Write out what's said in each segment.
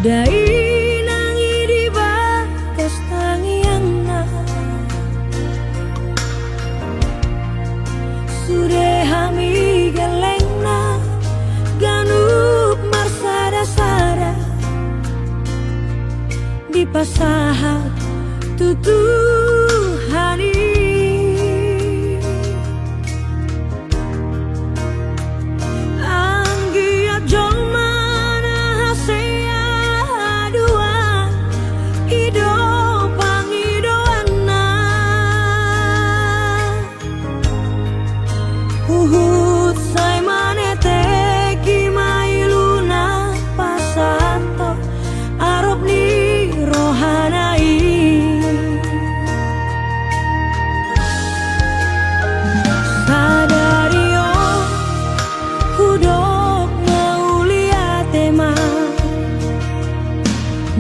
Dai nangi di bakas tangiangna Sude hami gelengna Ganup marsada-sada Di pasahat tutuhani Uhud say manete kimai luna pasanto arop ni rohanai Sadario hudok mauliate ma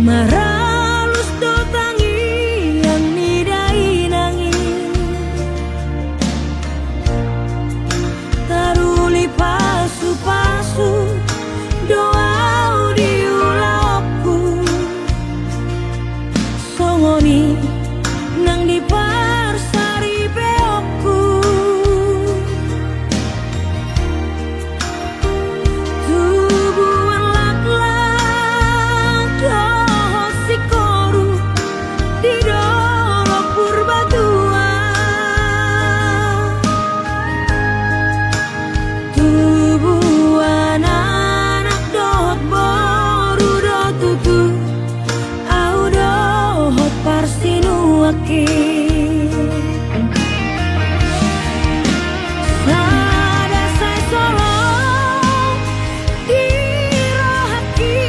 maralus dotangi yang nidai nangi Taruli pasu-pasu doa diulapku Songoni nang di parsari beokku Tubuhan lak-lak doh sikoru di dolok purbatua Tubuhan anak dohot boru do tutu au dohot parsinu aki Sada say solo dirohaki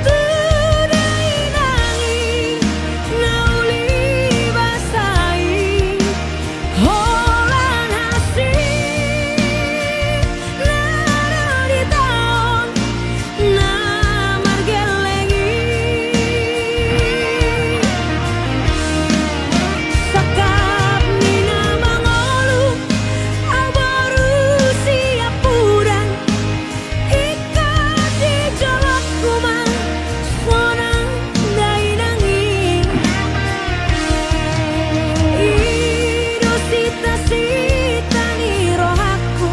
Tudai nangi nauli basai Holan hasi Nara di taon namar gelengi Sakap mina mangolu abaru siap pudang Ikat di jolok kumang sonang dai nangi Ido sita-sita ni rohaku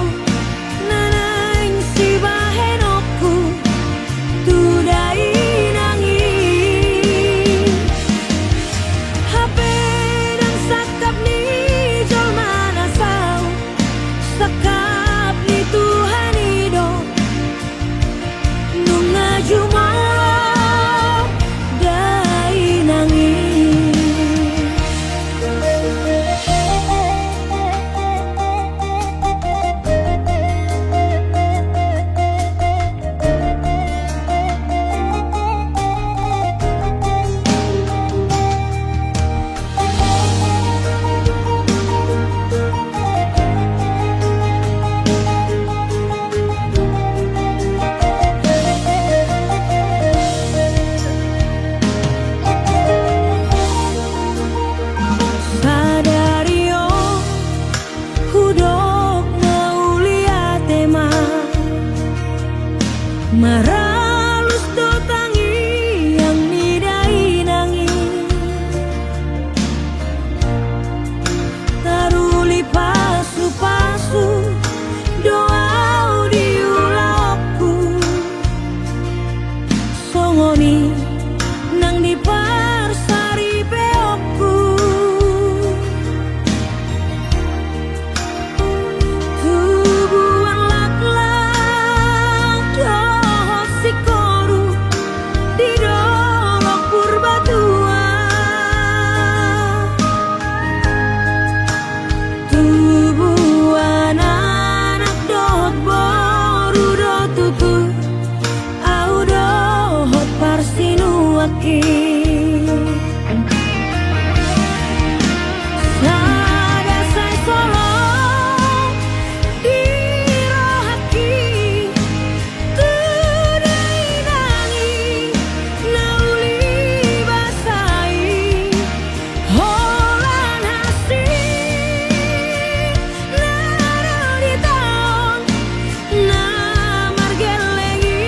Nanaing si bahenokku Tudai nangi HP dan sakap ni jol mana sau Sakap ni Tuhan ido Nunga jumalo dai nangi Sadario hudok mauliate ma maralus dotangi yang nidai nangi Taruli pasu-pasu doa diulapku Songoni nang di parsari beokku Tubuhan lak-lak doh sikoru di dolok purbatua Tubuhan anak dohot boru do tutu au dohot parsinu aki Sada say solo dirohaki Tudai nangi nauli basai Holan hasi Nara di taon namar gelengi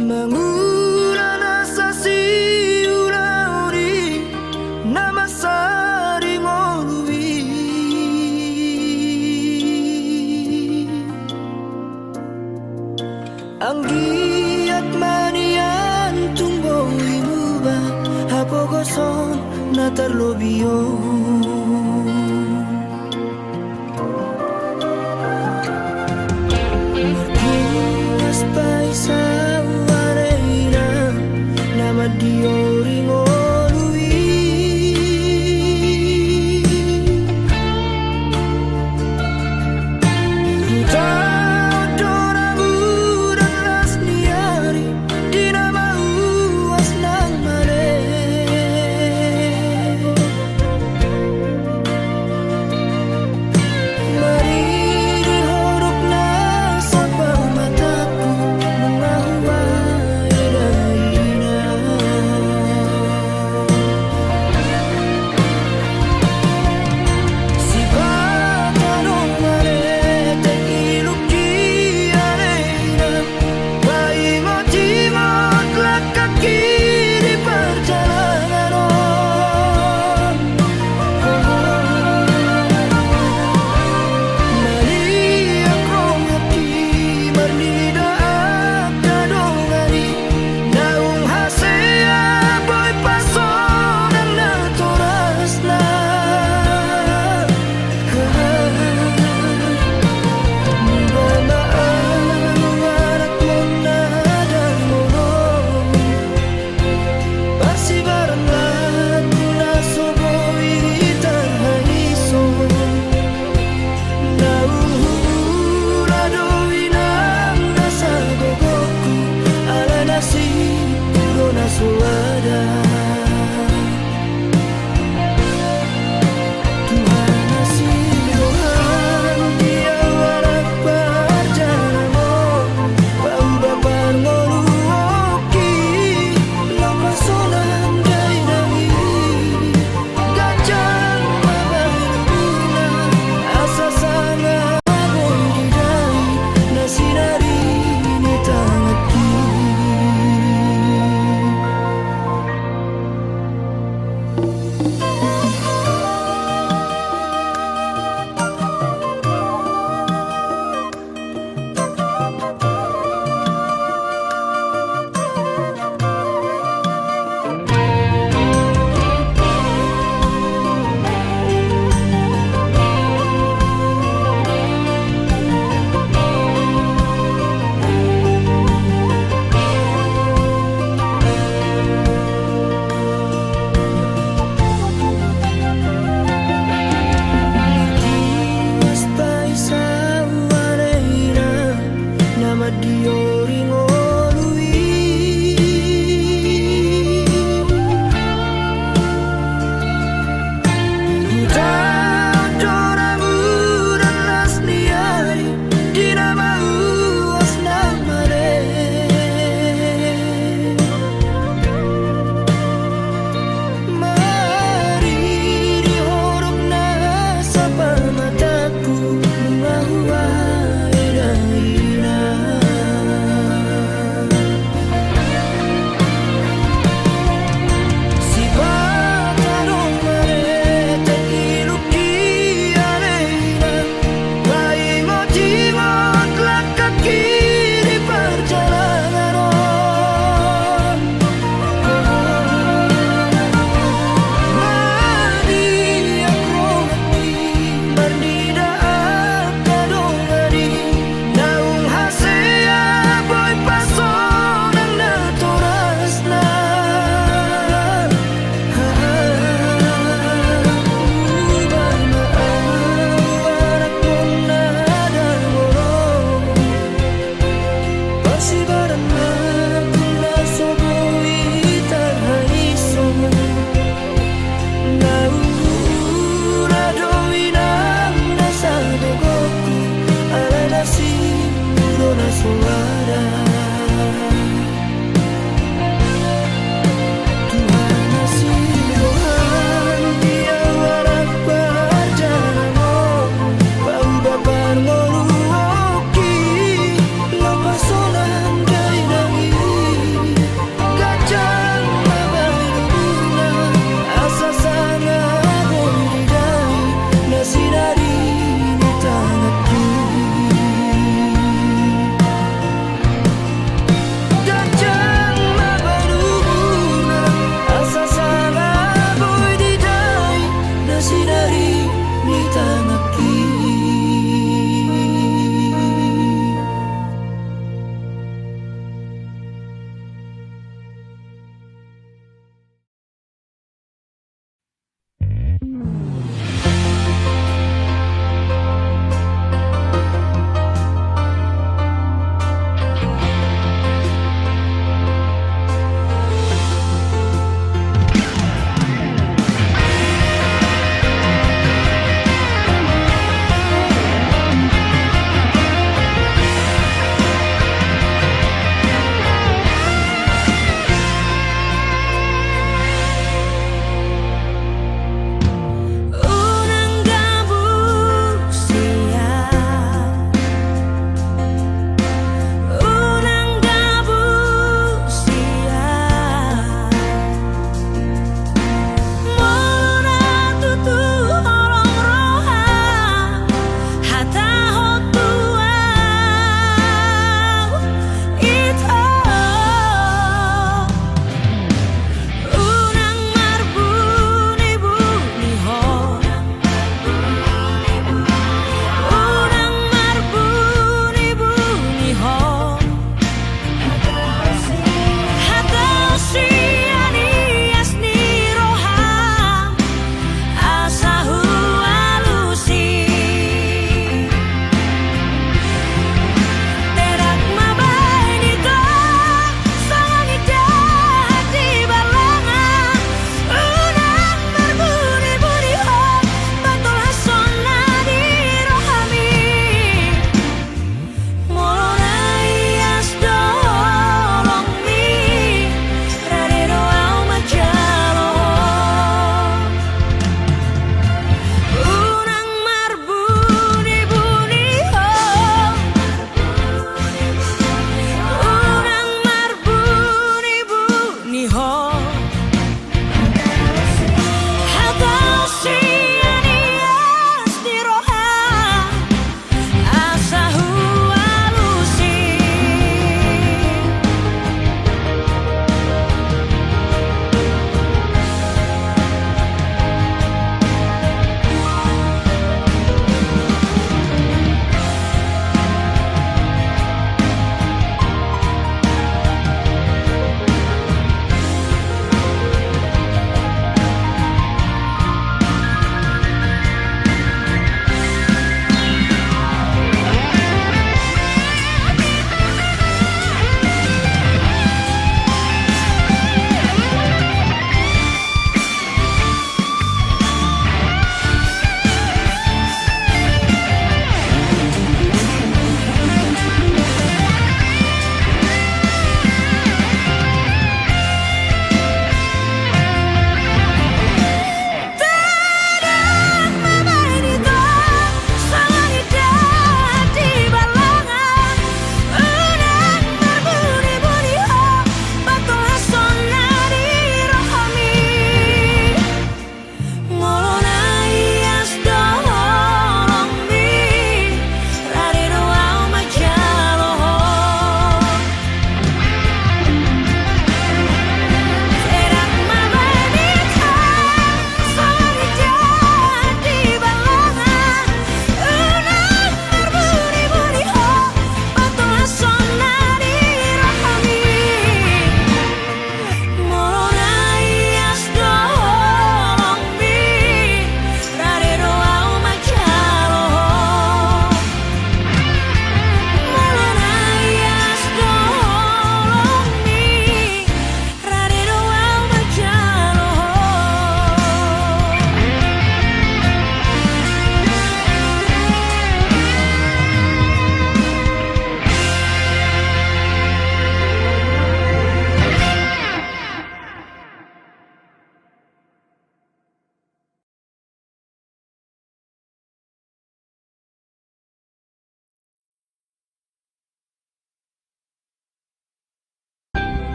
Mangurana sa siurauri namasari morui Anggi at manian tungbo imuba hapogoson na tarlobiyon Marpunas pa isa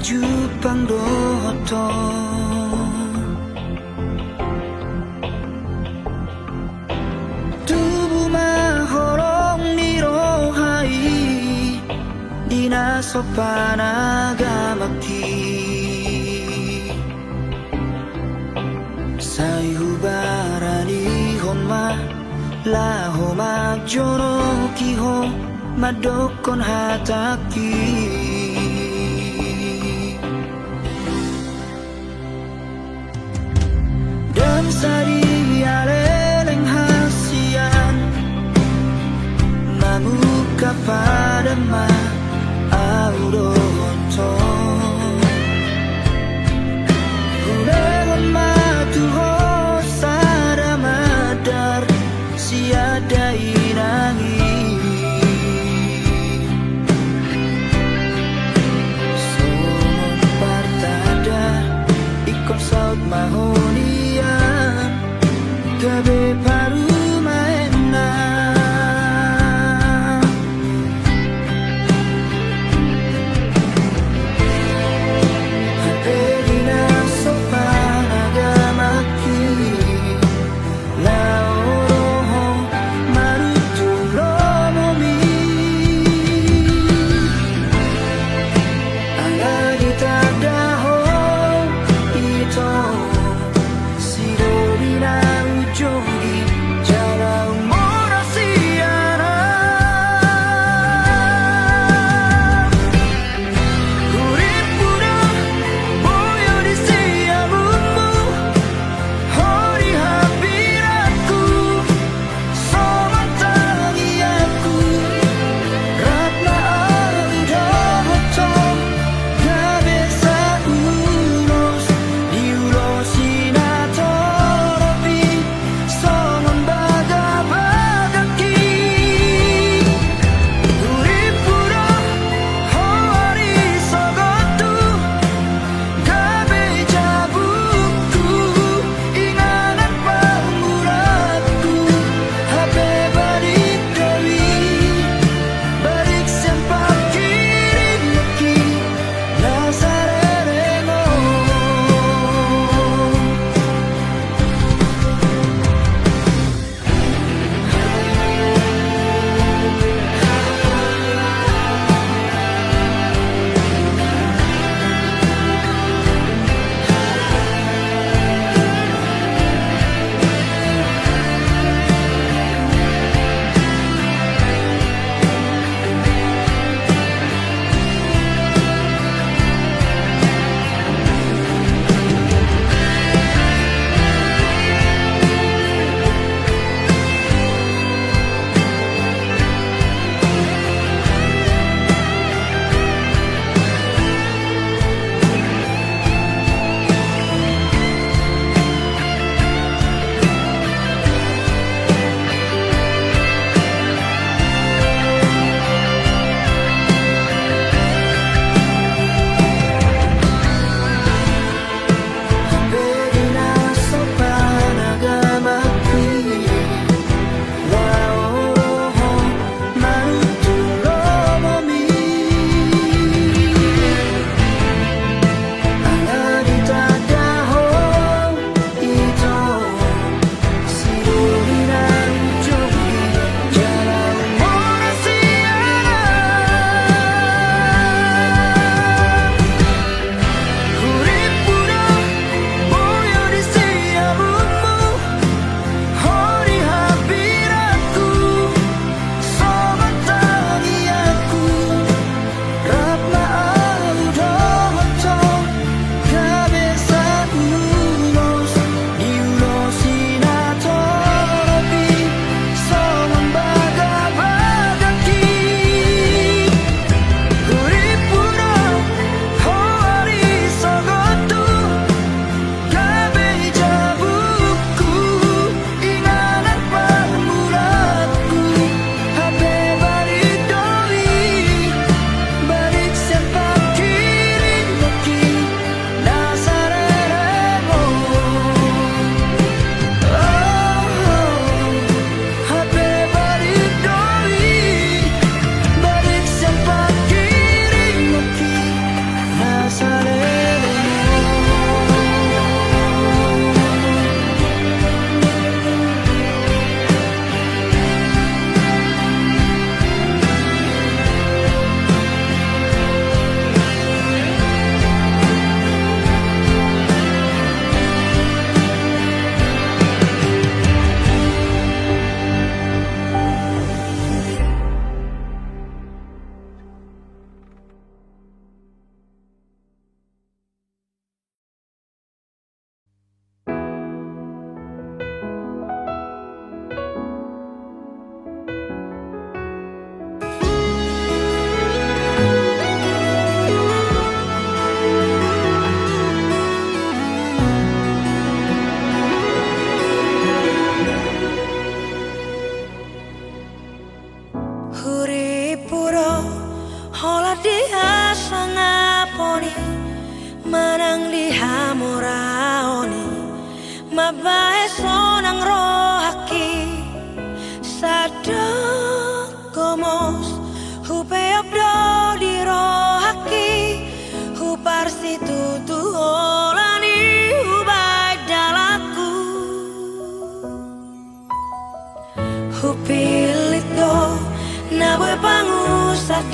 jupang doto tubuh mahorong nirohai dina sopan agamaki sai hubarani honma laho magjono kiho madokon hataki dan sari aleleng hasian mamuka pada ma auronto Ulewan matuho sada madar siada inangi Somon partada ikon saut mahonia gabe paru maena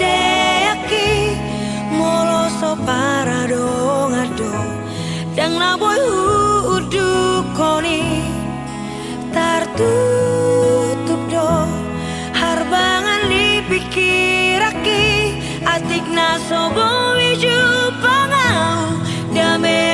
deaki molo so parado ngado dang na boy udu koni tartutup do harbangan dipikiraki atik na sobo wiju pangau damai.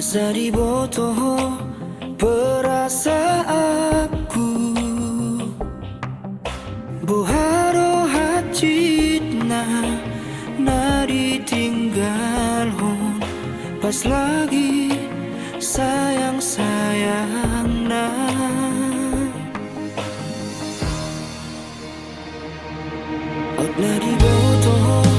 Asa di botoh perasaanku Boharo hacitna na ditinggal hon pas lagi sayang-sayang na Out na di botoh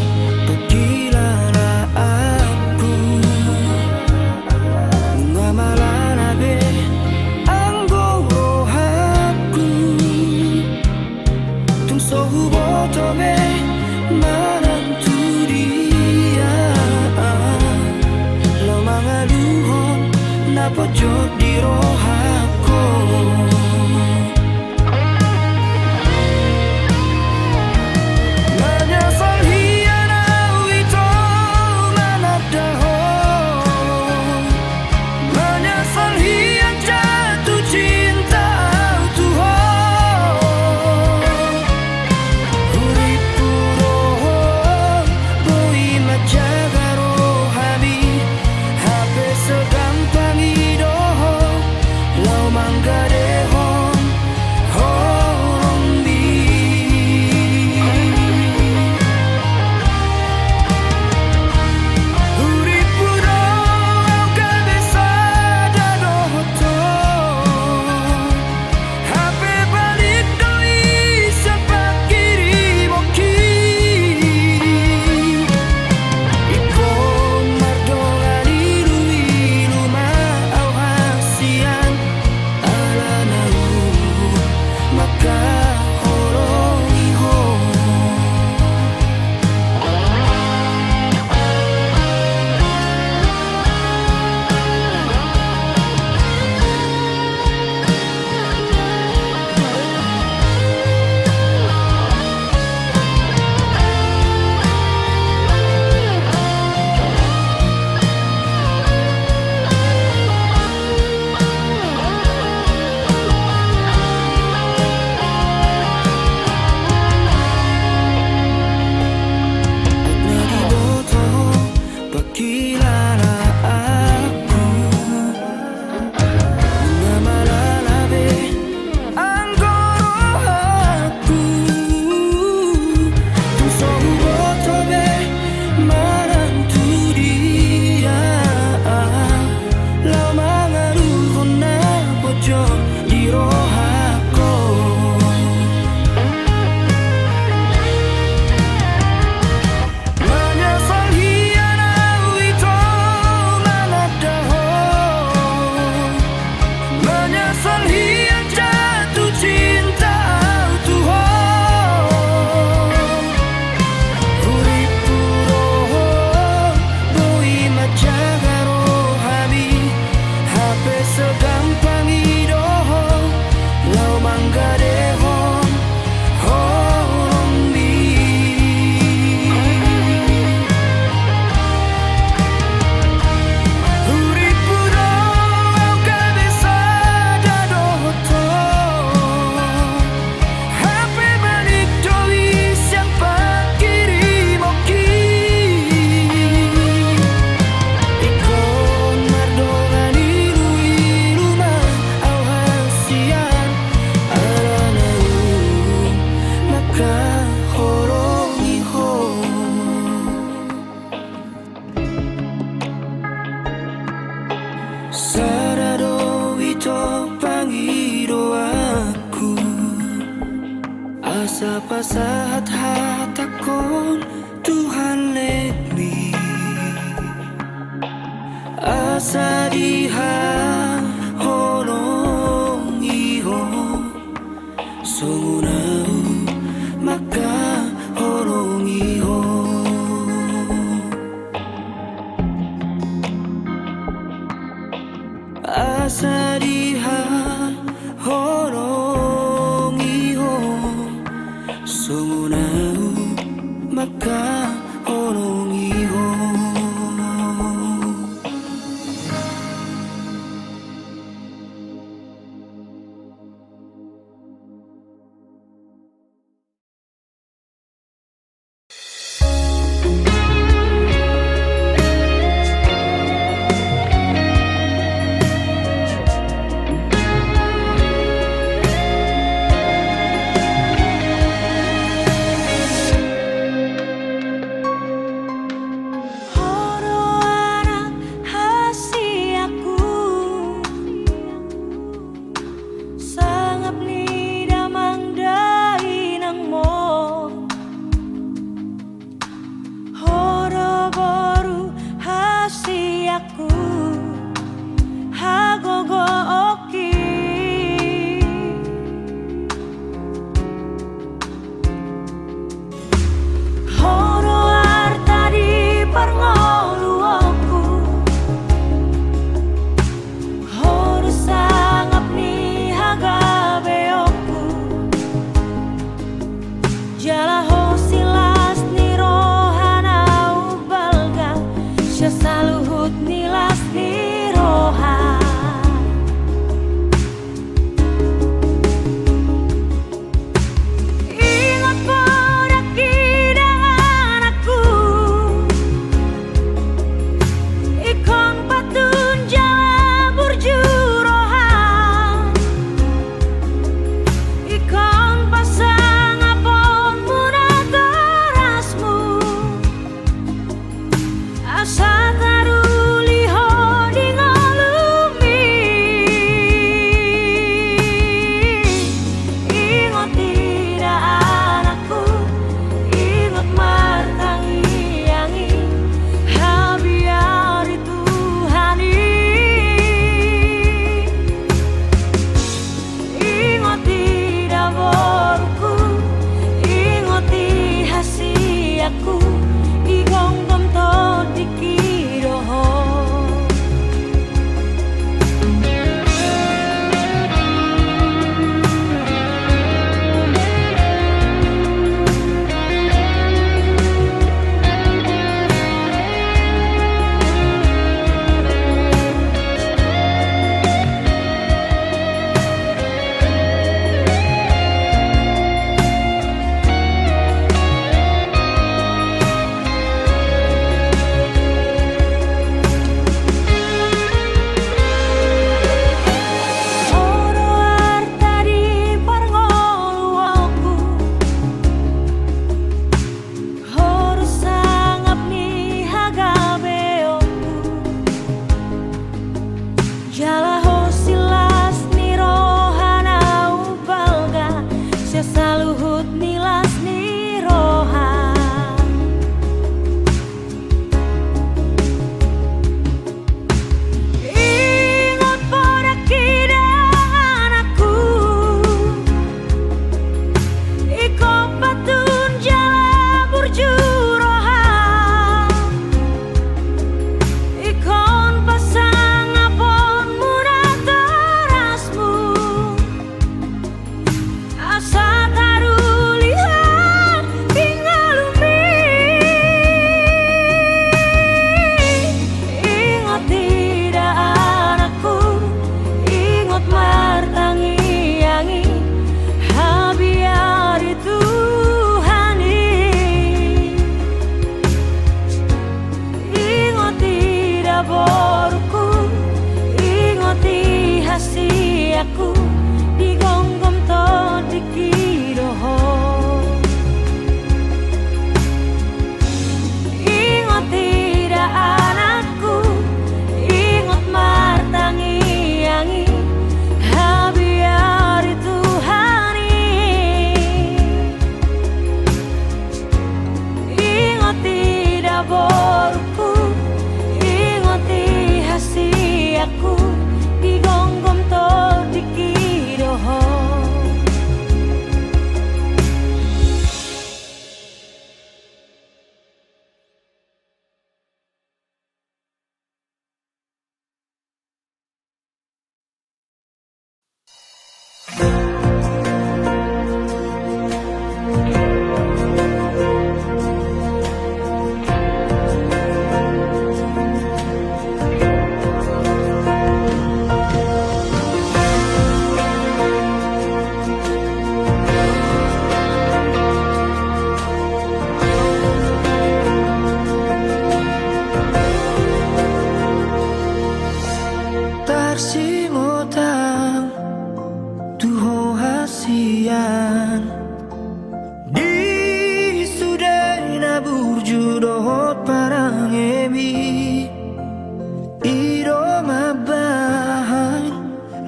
Sapa saat hatakon Tuhan let me Asa diha holong iho Sungunau maka holong iho Asa diha holong iho Sungunau maka holong iho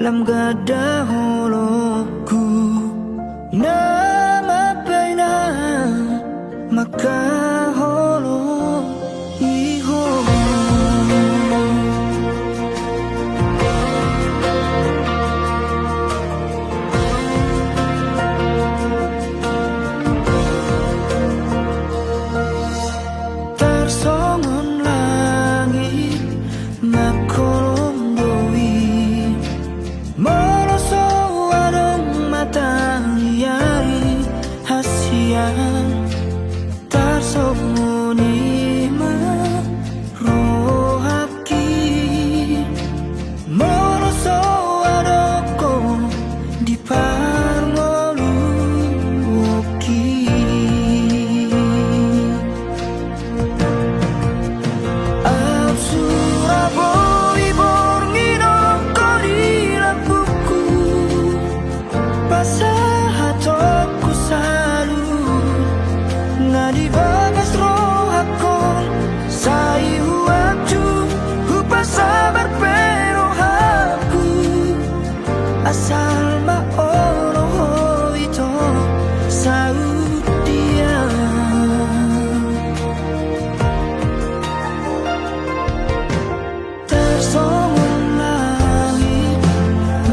lam gada holoku nama pena maka holo iho. Tersongon langit makolom doi moroso warung matahari hasian tersongoni marohaki moroso waroko di parngolu woki. Surabaya borngino korilang buku pasahatoku salu nadi bagas rohako sai huacu hupa sabar pero haku asal maoro ito saudia. Tersongon langit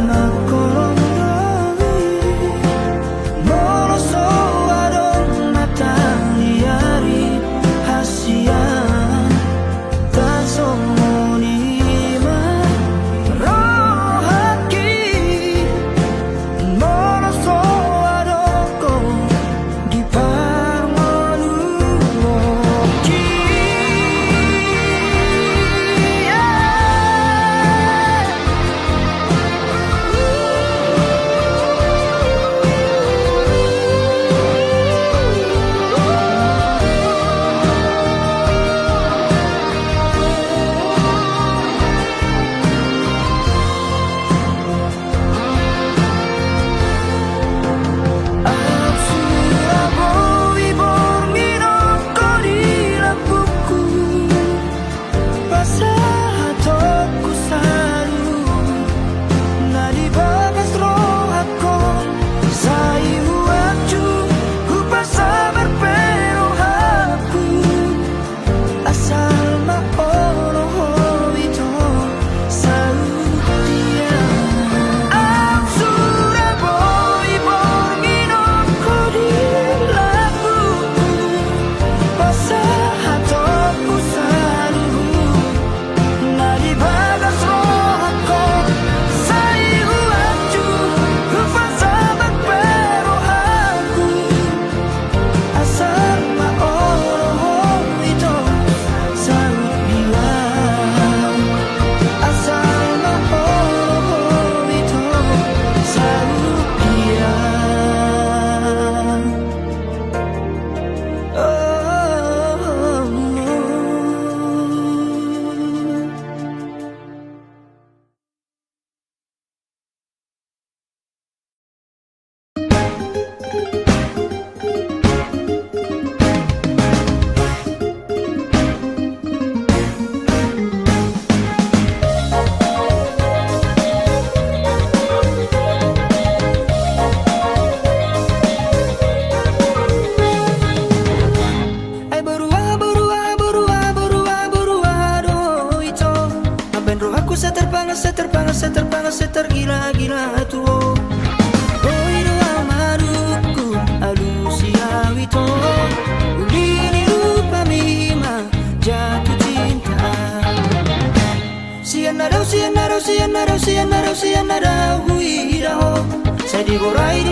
makolom doi moroso warung matahari hasian tersongoni marohaki moroso waroko di parngolu woki. Surabaya borngino korilang buku pasahatoku salu nadi bagas rohako sai huacu hupa sabar pero haku asal maoro ito saudia. Surabaya borngino korilang buku pasahatoku salu nadi bagas rohako sai huacu hupa sabar pero haku asal maoro ito saudia. Asal maoro ito saudia. Ay borua do ito maben rohaku setergila-gila tuo oi do amaruku alusia wito ulini rupa mima jatuh cinta sianarau huidaho saya digorai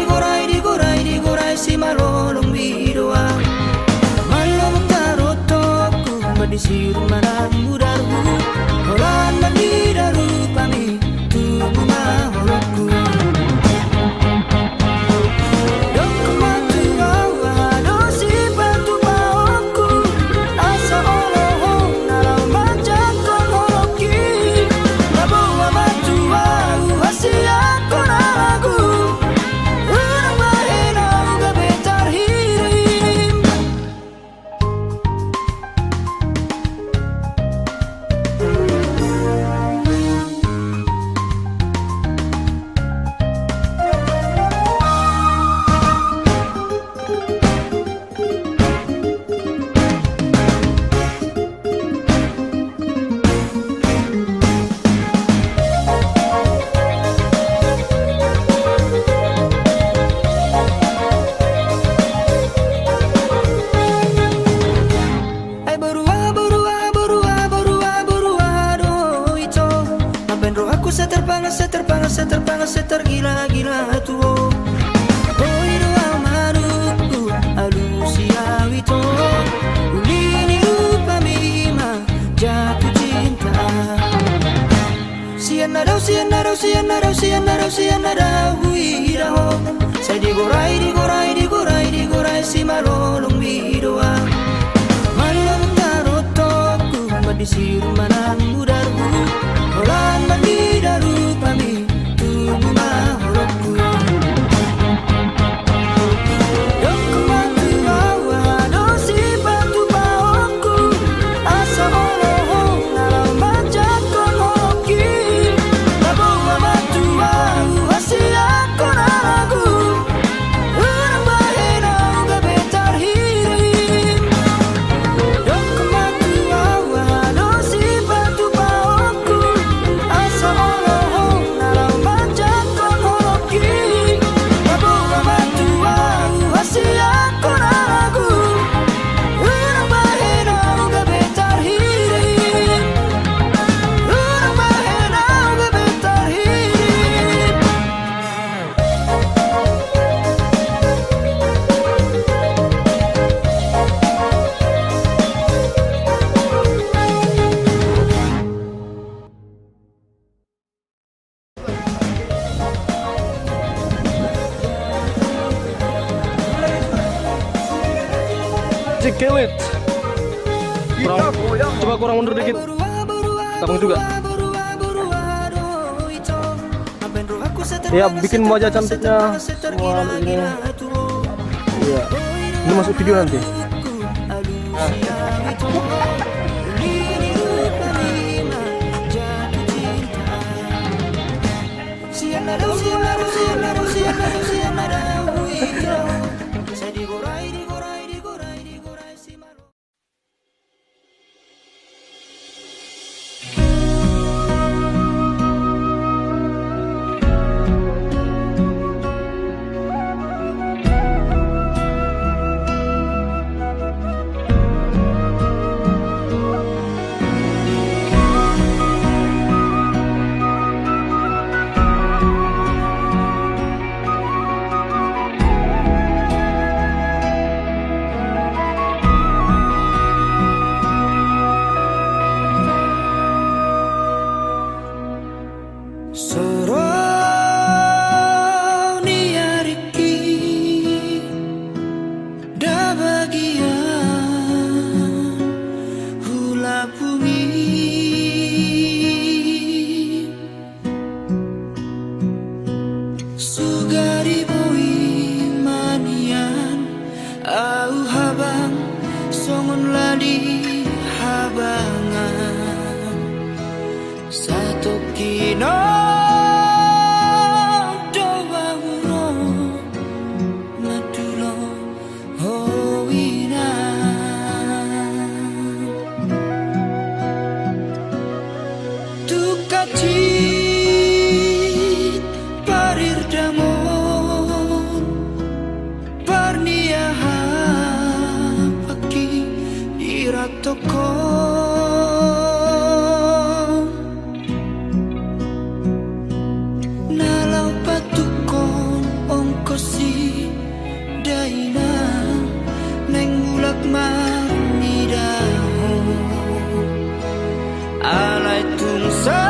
si malolong bidoa malolong tarotoku badisiru manang mudaru orang mandidaru pami tubuh maholoku doku matu awa dosi batu baoku asa oloho nalau majakon holoki nabawa matu au hasia konalagu urang mahenau gabetar hirim. gila tuh. Oi doa manuku alusia wito. Ulini lupa mima jatuh cinta. Sianarau huiraho. Saya digorai si malolong bidoa. Malam tarotoku madisiru manang mudarku. Orang mandidaru pami tubuh mahorokku. Doku matu bawa dosi batu bawaku. Asa olohong nalau majak konhoki. Nabawa matu au hasia konaragu. Urang bahenau gabetar hirim. Doku matu bawa dosi batu bawaku. Asa olohong nalau majak konhoki. Nabawa matu au hasia konaragu. Urang bahenau gabetar hirim. Urang bahenau gabetar hirim. Kelet. Coba kurang mundur dikit. Tabang juga. Ya, bikin wajah cantiknya. Wah, ini. Iya. Ini masuk video nanti. Soroni ariki da bagian hula bumi sugari boi manian au habang songon lali habangan satu kino parir damon parniaha paki iratoko nalau patukon ongkosi daina neng mulak marnidaho alai tungsa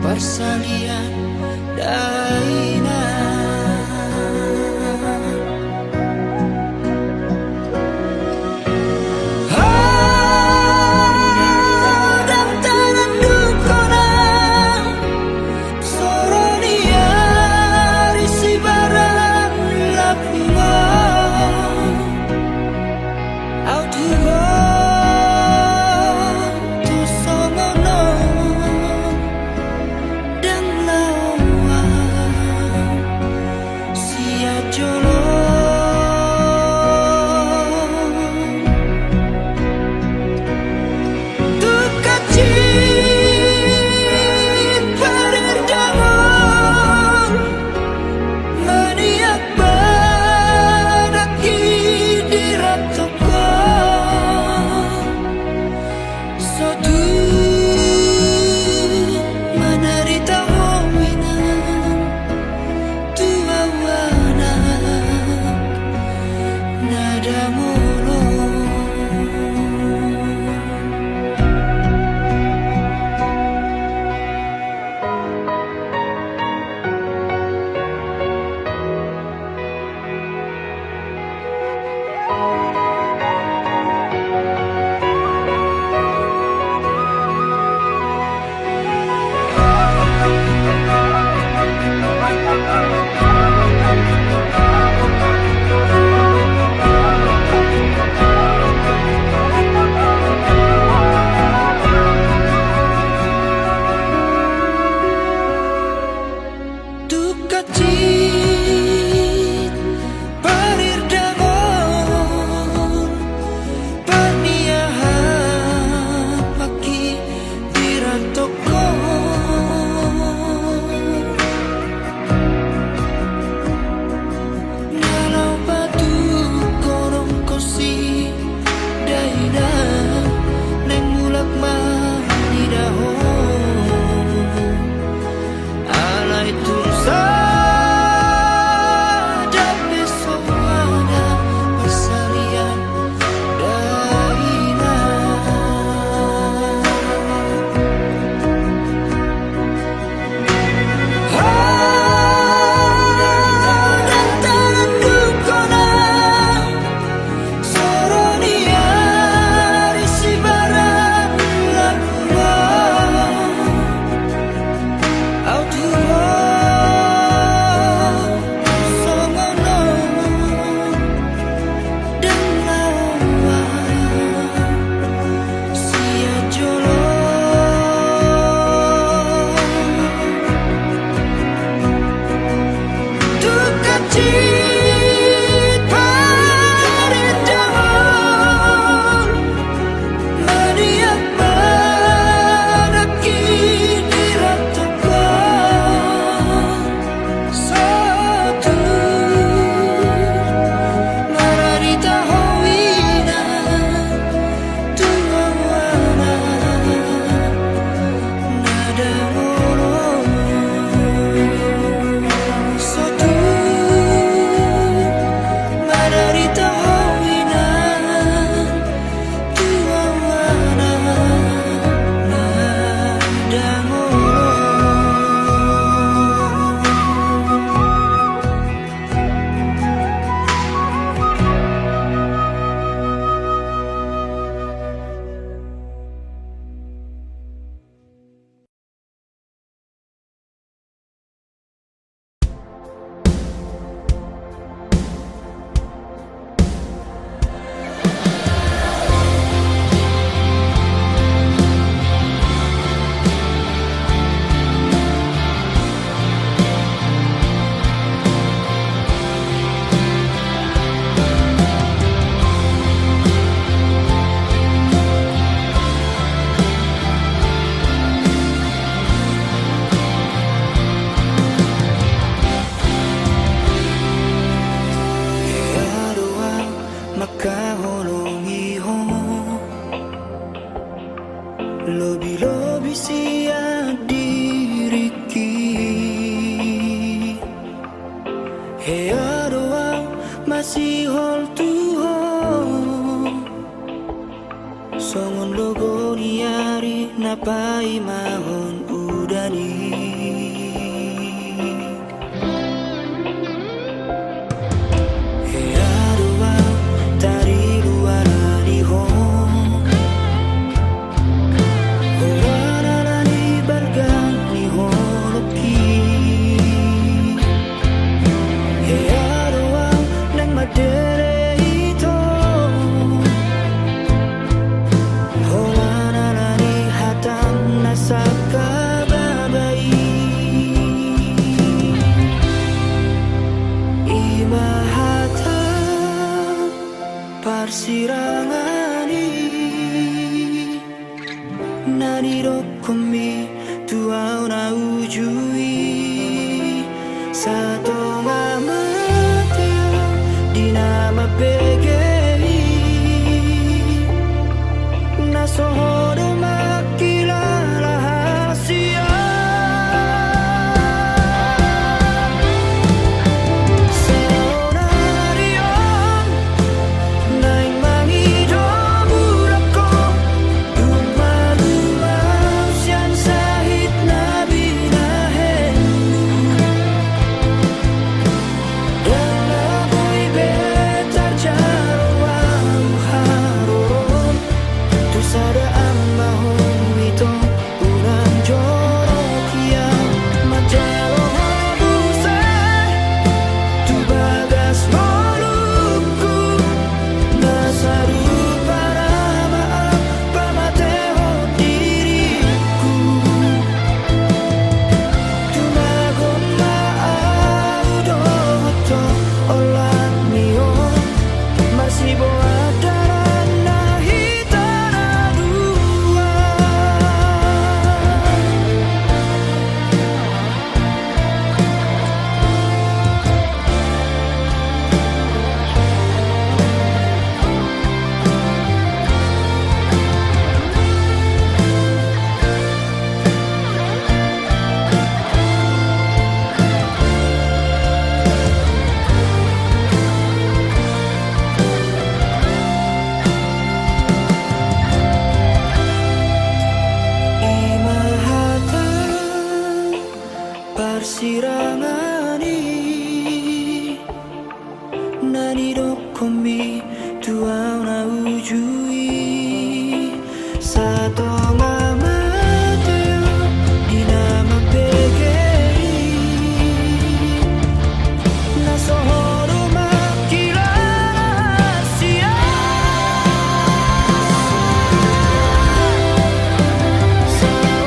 persalian daina daftaran dukona soronia risi baran lapunga autuho tu songono dan nani Hearu wa tariru wa nihon Ora nani bargan nihon oki Hearu wa nang madere ito Hola nani hatang nasa kababai Imahata parsirangani Naniro komi tuau na ujui Sato ngamateo di nama pegei Nasohodo makilala hasia Seonarion Naing mangido burako Dumalumaw siyan sahit na binahen Dan ako'y betar jarawan haron Tu sadaan mahong ito unang jorok yang majalo habusay Tu bagas molukku nasaru para maaf pamateho diriku Tumagong maaudo to olat niyo Masibo adaran na hitara dua Imahata parsirangani Naniro komi tuau na ujui Sato ngamateo di nama pegei Nasohodo makilala hasia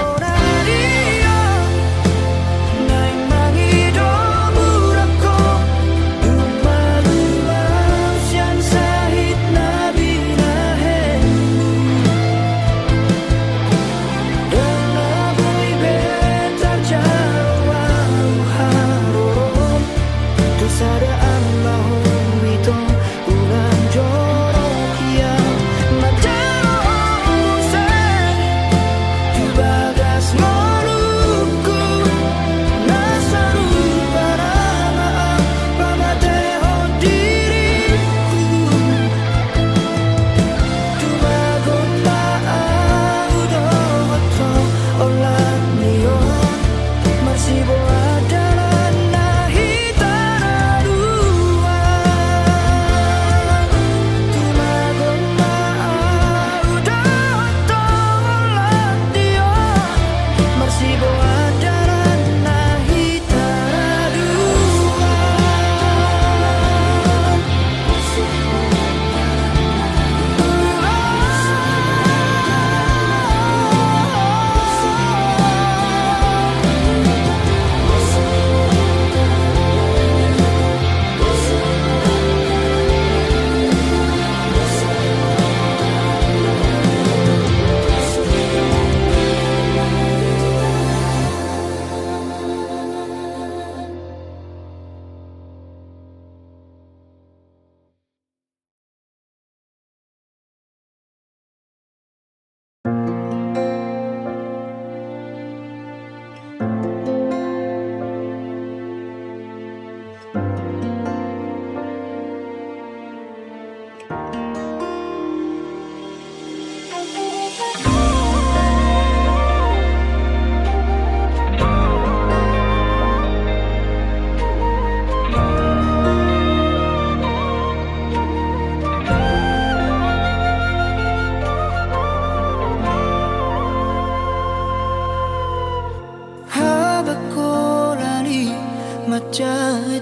Seonario Naing mangido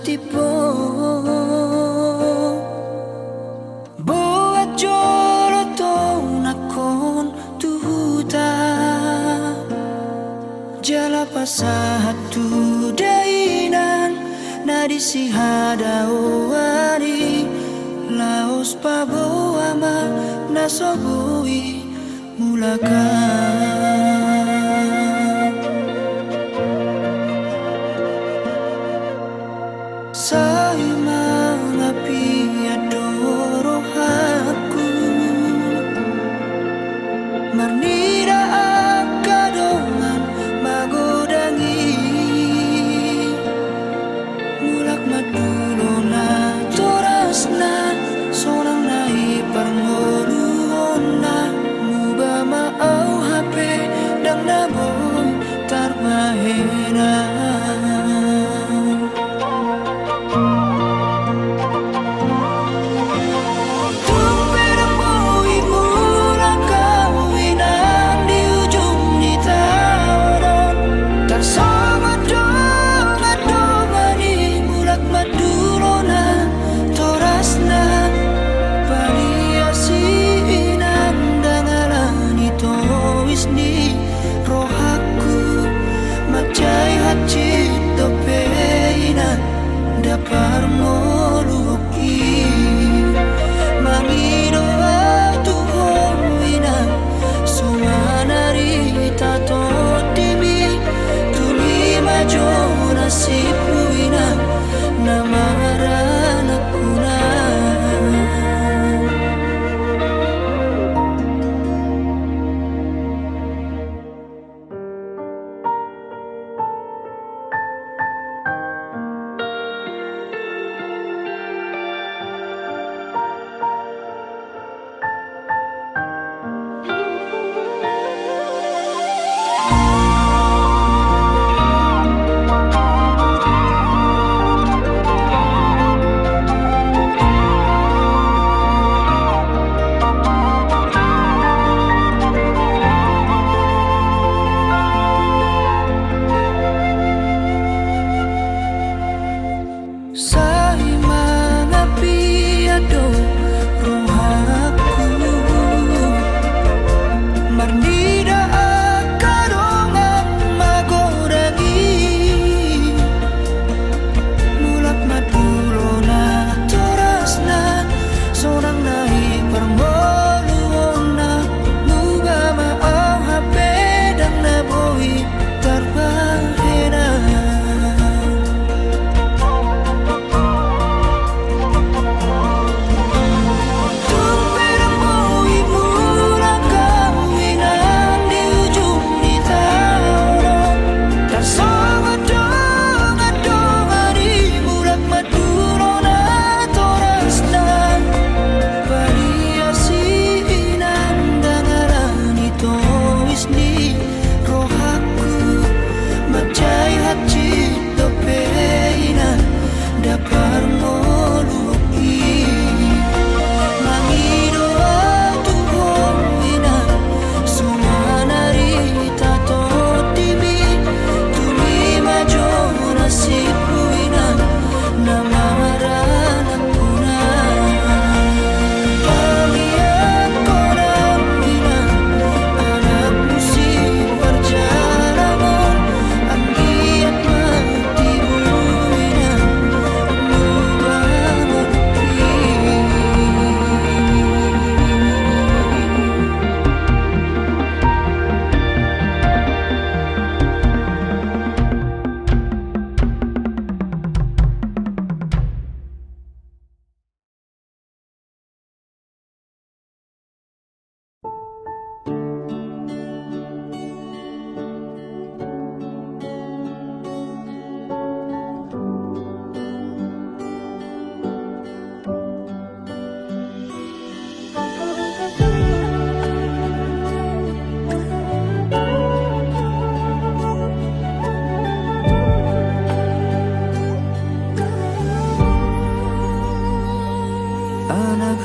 tipo Boat jolo to nakon tuhuta Jala pasahatu dainan Nadisi hadawari Laos paboama nasobui mulakan Say mga piadoro aku Marnira akadongan magodangi Mulak madulo na toras na Sorang nai parmoluon na Muba maaw hape dang naboy tarbahena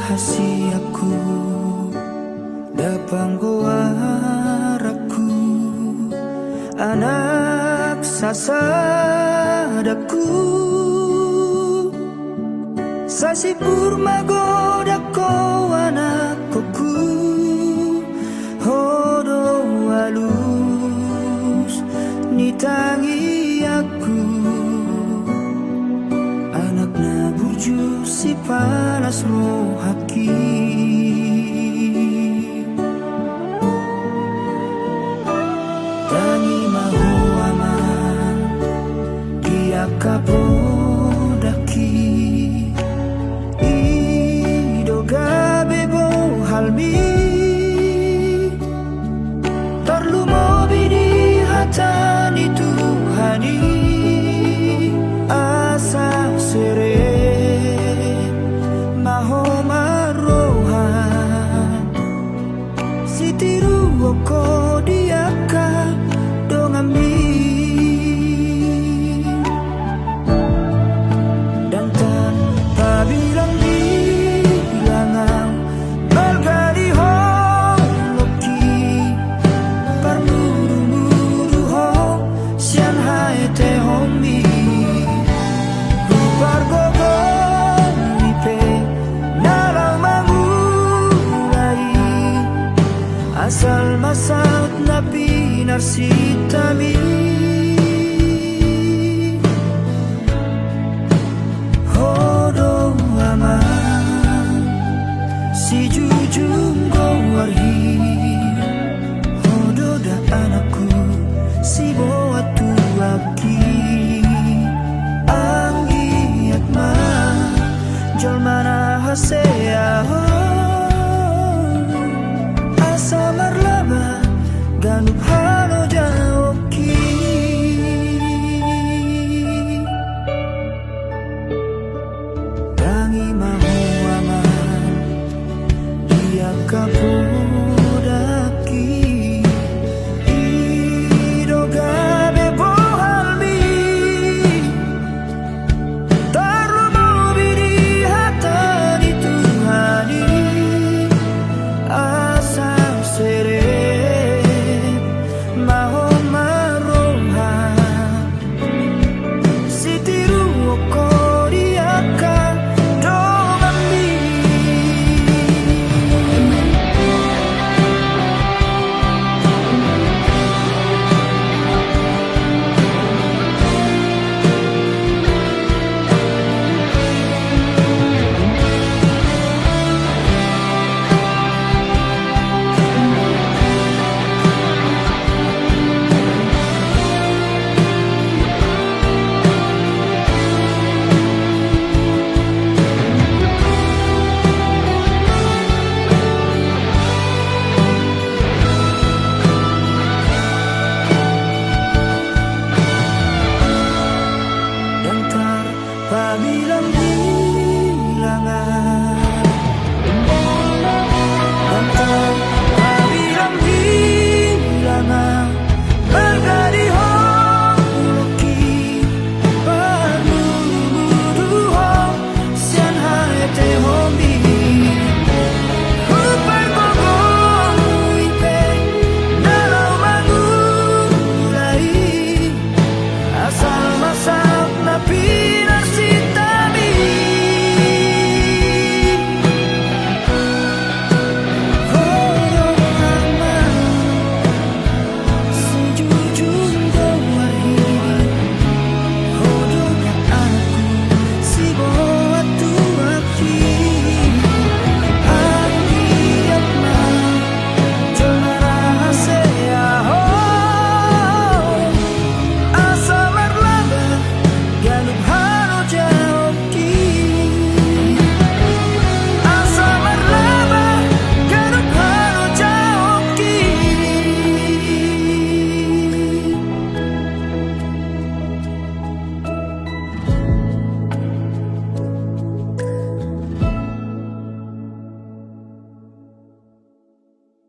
Hasiaku dapang goaraku anak nagsasadaku sa sipur magodako anak ko hodo alus nitangi aku anak na burju si panas rohaki tangi mahuaman kia kapodaki idoga bebo halmi tarlu mo bini hatani Tuhani